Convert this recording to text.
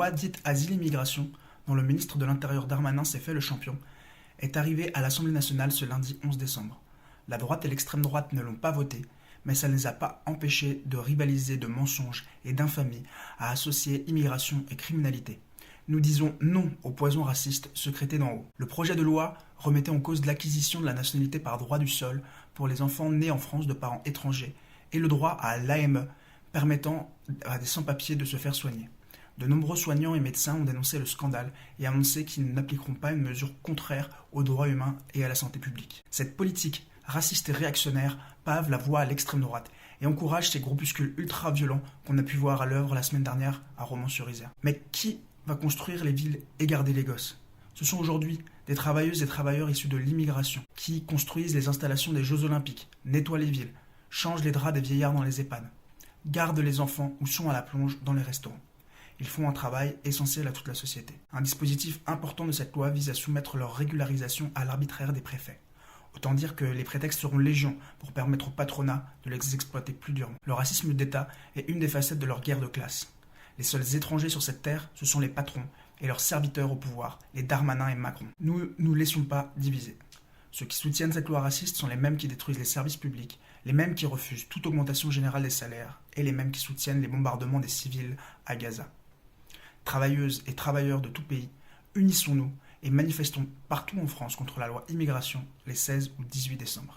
loi dite Asile-Immigration, dont le ministre de l'Intérieur Darmanin s'est fait le champion, est arrivée à l'Assemblée nationale ce lundi 11 décembre. La droite et l'extrême droite ne l'ont pas votée, mais ça ne les a pas empêchés de rivaliser de mensonges et d'infamies à associer immigration et criminalité. Nous disons non au poison raciste secrété d'en haut. Le projet de loi remettait en cause l'acquisition de la nationalité par droit du sol pour les enfants nés en France de parents étrangers et le droit à l'AME permettant à des sans-papiers de se faire soigner. De nombreux soignants et médecins ont dénoncé le scandale et annoncé qu'ils n'appliqueront pas une mesure contraire aux droits humains et à la santé publique. Cette politique raciste et réactionnaire pave la voie à l'extrême droite et encourage ces groupuscules ultra-violents qu'on a pu voir à l'œuvre la semaine dernière à Romans-sur-Isère. Mais qui va construire les villes et garder les gosses? Ce sont aujourd'hui des travailleuses et travailleurs issus de l'immigration qui construisent les installations des Jeux Olympiques, nettoient les villes, changent les draps des vieillards dans les EHPAD, gardent les enfants ou sont à la plonge dans les restaurants. Ils font un travail essentiel à toute la société. Un dispositif important de cette loi vise à soumettre leur régularisation à l'arbitraire des préfets. Autant dire que les prétextes seront légion pour permettre au patronat de les exploiter plus durement. Le racisme d'État est une des facettes de leur guerre de classe. Les seuls étrangers sur cette terre, ce sont les patrons et leurs serviteurs au pouvoir, les Darmanin et Macron. Nous ne nous laissons pas diviser. Ceux qui soutiennent cette loi raciste sont les mêmes qui détruisent les services publics, les mêmes qui refusent toute augmentation générale des salaires et les mêmes qui soutiennent les bombardements des civils à Gaza. Travailleuses et travailleurs de tout pays, unissons-nous et manifestons partout en France contre la loi immigration les 16 ou 18 décembre.